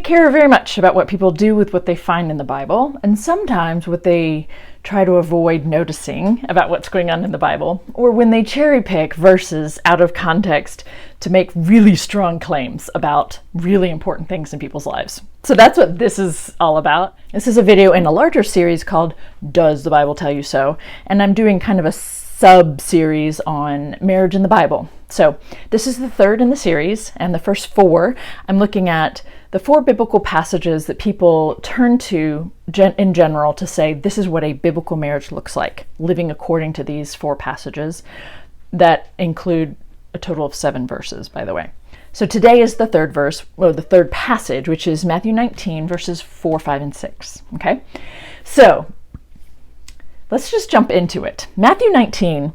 care very much about what people do with what they find in the Bible, and sometimes what they try to avoid noticing about what's going on in the Bible, or when they cherry pick verses out of context to make really strong claims about really important things in people's lives. So that's what this is all about. This is a video in a larger series called Does the Bible Tell You So? And I'm doing kind of a sub-series on marriage in the Bible. So this is the third in the series, and the first four, I'm looking at the four biblical passages that people turn to in general to say this is what a biblical marriage looks like, living according to these four passages that include a total of 7 verses, by the way. So today is the third verse, or the third passage, which is Matthew 19, verses 4, 5, and 6. Okay? So let's just jump into it. Matthew 19,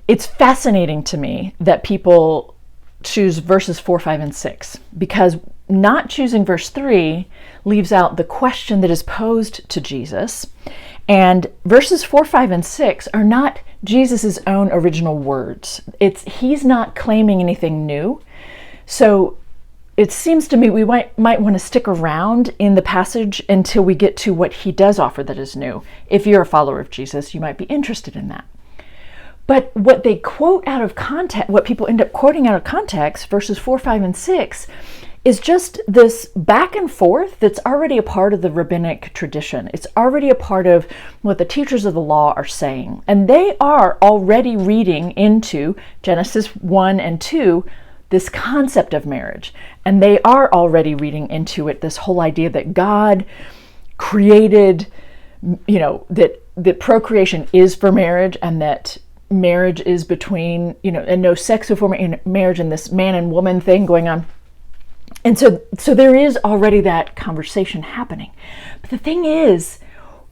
it's fascinating to me that people choose verses 4, 5, and 6, because not choosing verse 3 leaves out the question that is posed to Jesus. And verses 4, 5, and 6 are not Jesus's own original words. He's not claiming anything new. So it seems to me we might want to stick around in the passage until we get to what he does offer that is new. If you're a follower of Jesus, you might be interested in that. But what they quote out of context, what people end up quoting out of context, verses 4, 5, and 6, is just this back and forth that's already a part of the rabbinic tradition. It's already a part of what the teachers of the law are saying. And they are already reading into Genesis 1 and 2, this concept of marriage. And they are already reading into it this whole idea that God created, that procreation is for marriage, and that marriage is between, and no sex before marriage, and this man and woman thing going on. And so there is already that conversation happening. But the thing is,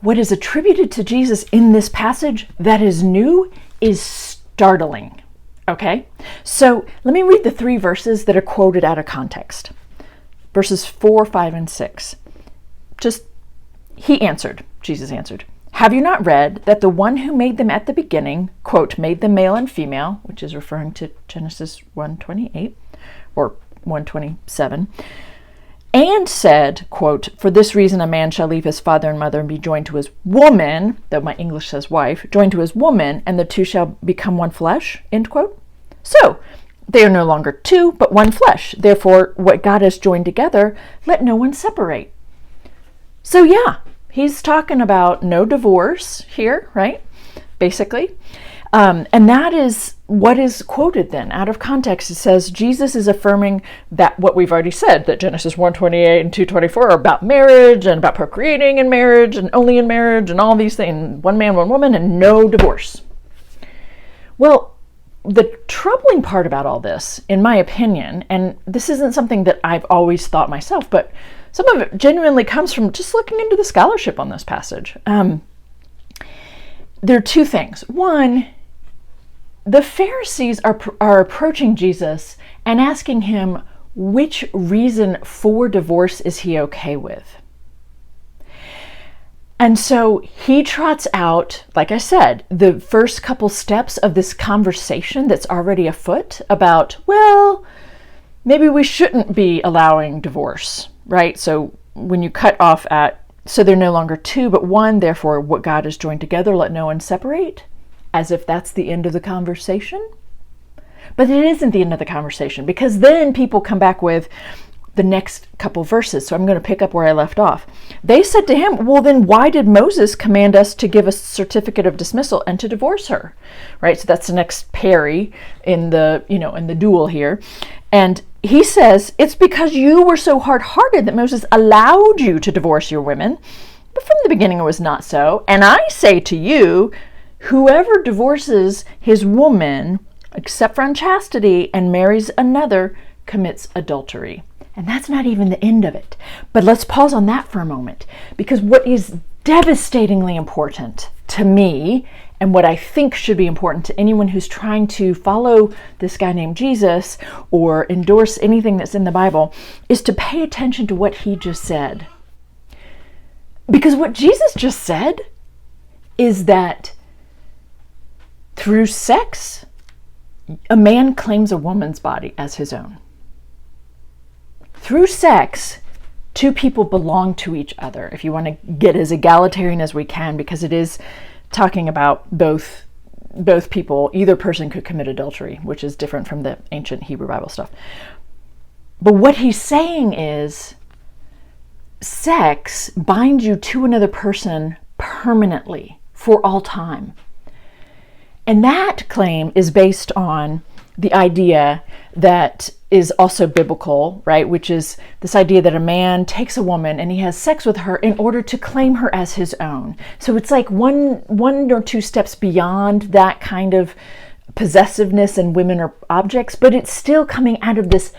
what is attributed to Jesus in this passage that is new is startling. Okay? So let me read the 3 verses that are quoted out of context. Verses 4, 5, and 6. Jesus answered, "Have you not read that the one who made them at the beginning, quote, made them male and female," which is referring to Genesis 1:28 or 1:27, "and said, quote, for this reason a man shall leave his father and mother and be joined to his woman," though my English says wife, "joined to his woman, and the two shall become one flesh," end quote. So they are no longer two, but one flesh. Therefore, what God has joined together, let no one separate. So yeah, he's talking about no divorce here, right? Basically. And that is what is quoted then out of context. It says Jesus is affirming that what we've already said, that Genesis 1:28 and 2:24 are about marriage and about procreating in marriage and only in marriage and all these things, one man, one woman, and no divorce. Well, the troubling part about all this, in my opinion, and this isn't something that I've always thought myself, but some of it genuinely comes from just looking into the scholarship on this passage. There are 2 things. One, the Pharisees are approaching Jesus and asking him which reason for divorce is he okay with. And so he trots out, like I said, the first couple steps of this conversation that's already afoot about, well, maybe we shouldn't be allowing divorce, right? So when you cut off at, so they're no longer 2, but 1, therefore what God has joined together, let no one separate, as if that's the end of the conversation. But it isn't the end of the conversation, because then people come back with the next couple verses. So I'm going to pick up where I left off. They said to him, well, then why did Moses command us to give a certificate of dismissal and to divorce her? Right? So that's the next parry in the, in the duel here. And he says, it's because you were so hard-hearted that Moses allowed you to divorce your women. But from the beginning it was not so. And I say to you, whoever divorces his woman, except for unchastity, and marries another, commits adultery. And that's not even the end of it. But let's pause on that for a moment, because what is devastatingly important to me, and what I think should be important to anyone who's trying to follow this guy named Jesus or endorse anything that's in the Bible, is to pay attention to what he just said. Because what Jesus just said is that through sex, a man claims a woman's body as his own. Through sex, two people belong to each other, if you want to get as egalitarian as we can, because it is talking about both people. Either person could commit adultery, which is different from the ancient Hebrew Bible stuff. But what he's saying is sex binds you to another person permanently for all time. And that claim is based on the idea that is also biblical, right? Which is this idea that a man takes a woman and he has sex with her in order to claim her as his own. So it's like one or two steps beyond that kind of possessiveness and women are objects, but it's still coming out of this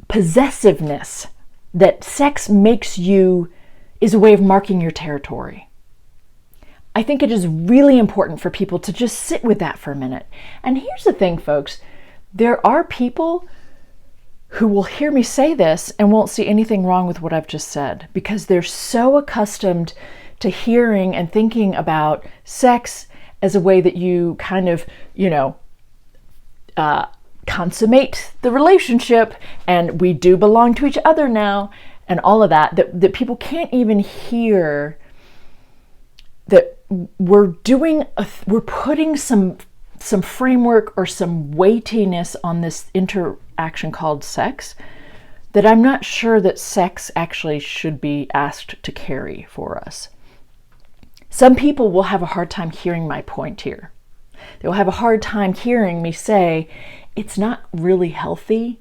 possessiveness that sex makes you, is a way of marking your territory. I think it is really important for people to just sit with that for a minute. And here's the thing, folks. There are people who will hear me say this and won't see anything wrong with what I've just said, because they're so accustomed to hearing and thinking about sex as a way that you kind of, consummate the relationship, and we do belong to each other now, and all of that people can't even hear that we're putting some framework or some weightiness on this interaction called sex that I'm not sure that sex actually should be asked to carry for us. Some people will have a hard time hearing my point here. They'll have a hard time hearing me say it's not really healthy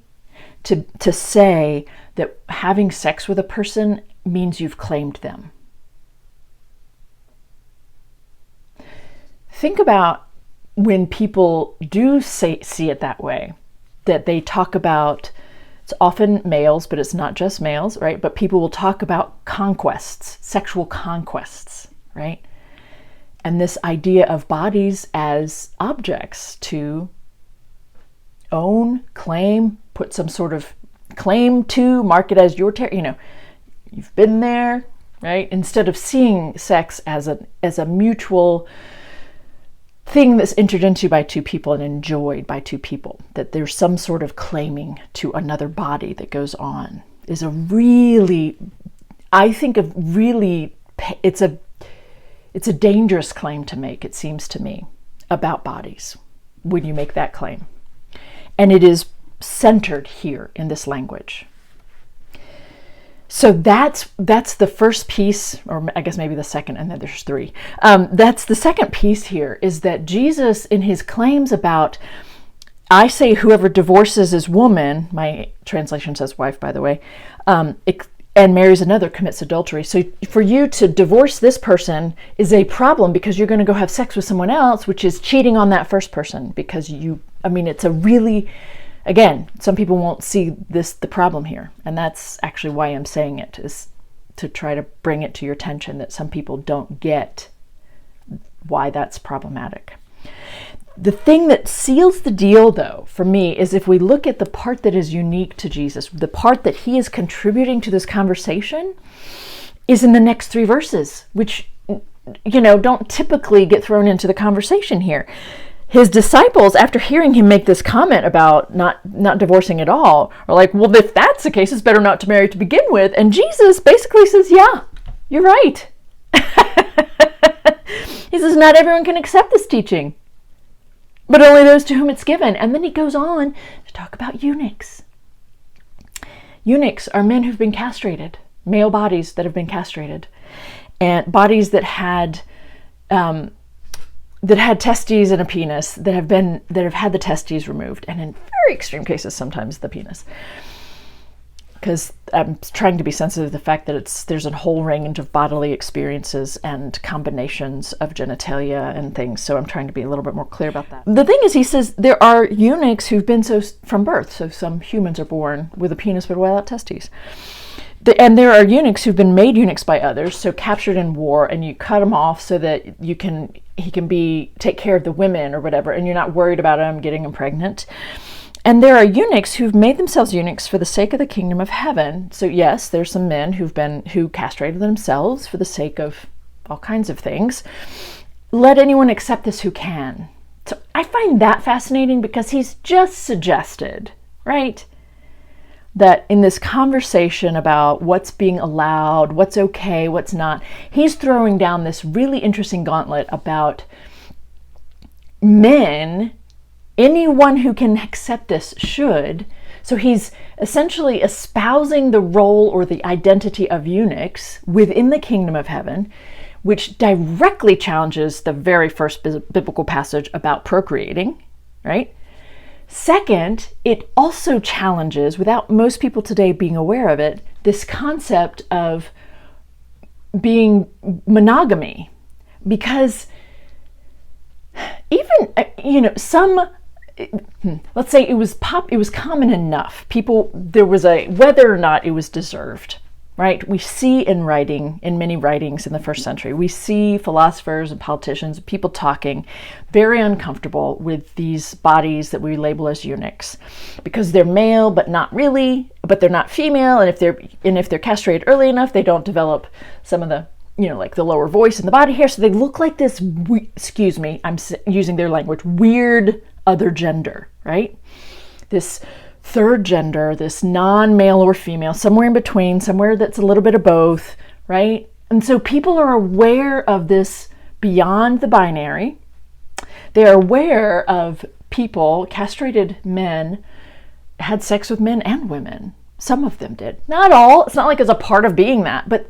to say that having sex with a person means you've claimed them. Think about when people do see it that way, that they talk about, it's often males, but it's not just males, right? But people will talk about conquests, sexual conquests, right? And this idea of bodies as objects to own, claim, put some sort of claim to, mark it as your you've been there, right? Instead of seeing sex as a mutual thing that's entered into by two people and enjoyed by two people, that there's some sort of claiming to another body that goes on, is a really, I think of really, it's a dangerous claim to make, it seems to me, about bodies when you make that claim. And it is centered here in this language. So that's the first piece, or I guess maybe the second, and then there's three. That's the second piece here, is that Jesus, in his claims about, I say whoever divorces his woman, my translation says wife, by the way, and marries another commits adultery. So for you to divorce this person is a problem, because you're going to go have sex with someone else, which is cheating on that first person, because it's a really, again, some people won't see the problem here. And that's actually why I'm saying it, is to try to bring it to your attention that some people don't get why that's problematic. The thing that seals the deal, though, for me, is if we look at the part that is unique to Jesus, the part that he is contributing to this conversation, is in the next three verses, which, don't typically get thrown into the conversation here. His disciples, after hearing him make this comment about not divorcing at all, are like, well, if that's the case, it's better not to marry to begin with. And Jesus basically says, yeah, you're right. He says, not everyone can accept this teaching, but only those to whom it's given. And then he goes on to talk about eunuchs. Eunuchs are men who've been castrated, male bodies that have been castrated, and bodies that had testes and a penis, that have had the testes removed, and in very extreme cases, sometimes the penis. Because I'm trying to be sensitive to the fact that there's a whole range of bodily experiences and combinations of genitalia and things, so I'm trying to be a little bit more clear about that. The thing is, he says there are eunuchs who've been so from birth, so some humans are born with a penis but without testes. And there are eunuchs who've been made eunuchs by others, so captured in war, and you cut them off so that he can take care of the women or whatever, and you're not worried about him getting them pregnant. And there are eunuchs who've made themselves eunuchs for the sake of the kingdom of heaven. So yes, there's some men who castrated themselves for the sake of all kinds of things. Let anyone accept this who can. So I find that fascinating, because he's just suggested, right? that in this conversation about what's being allowed, what's okay, what's not, he's throwing down this really interesting gauntlet about men. Anyone who can accept this should. So he's essentially espousing the role or the identity of eunuchs within the kingdom of heaven, which directly challenges the very first biblical passage about procreating, right? Second, it also challenges, without most people today being aware of it, this concept of being monogamy. Because even, let's say it was common enough. There was whether or not it was deserved, right? We see in many writings in the first century, we see philosophers and politicians, people talking very uncomfortable with these bodies that we label as eunuchs because they're male, but not really, but they're not female. And if they're castrated early enough, they don't develop some of the, like the lower voice and the body hair. So they look like this, excuse me, I'm using their language, weird other gender, right? This third gender, this non-male or female, somewhere in between, somewhere that's a little bit of both, right? And so people are aware of this beyond the binary. They are aware of people, castrated men, had sex with men and women. Some of them did. Not all. It's not like it's a part of being that. But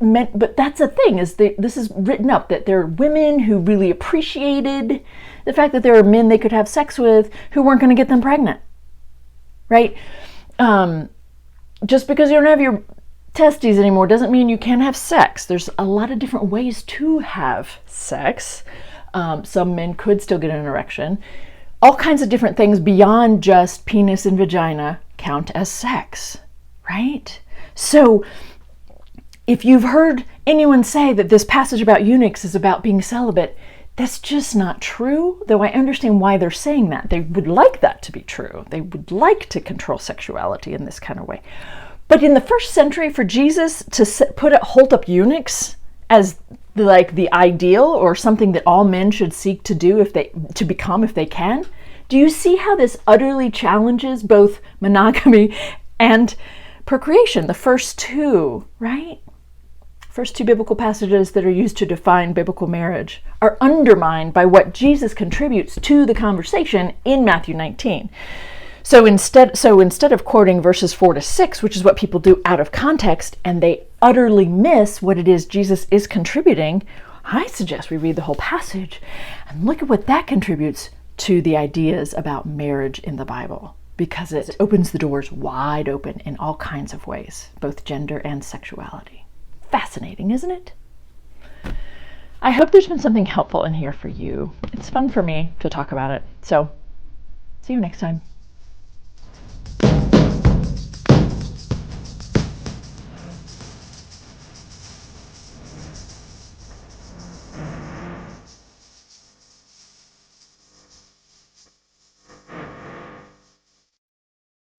that's the thing, this is written up, that there are women who really appreciated the fact that there are men they could have sex with who weren't going to get them pregnant. Right? Just because you don't have your testes anymore doesn't mean you can't have sex. There's a lot of different ways to have sex. Some men could still get an erection. All kinds of different things beyond just penis and vagina count as sex. Right? So if you've heard anyone say that this passage about eunuchs is about being celibate, that's just not true, though I understand why they're saying that. They would like that to be true. They would like to control sexuality in this kind of way. But in the first century, for Jesus to hold up eunuchs as the ideal or something that all men should seek to do to become if they can, do you see how this utterly challenges both monogamy and procreation, the first two, right? First two biblical passages that are used to define biblical marriage are undermined by what Jesus contributes to the conversation in Matthew 19. So instead of quoting verses 4-6, which is what people do out of context, and they utterly miss what it is Jesus is contributing, I suggest we read the whole passage and look at what that contributes to the ideas about marriage in the Bible, because it opens the doors wide open in all kinds of ways, both gender and sexuality. Fascinating, isn't it? I hope there's been something helpful in here for you. It's fun for me to talk about it. So, see you next time.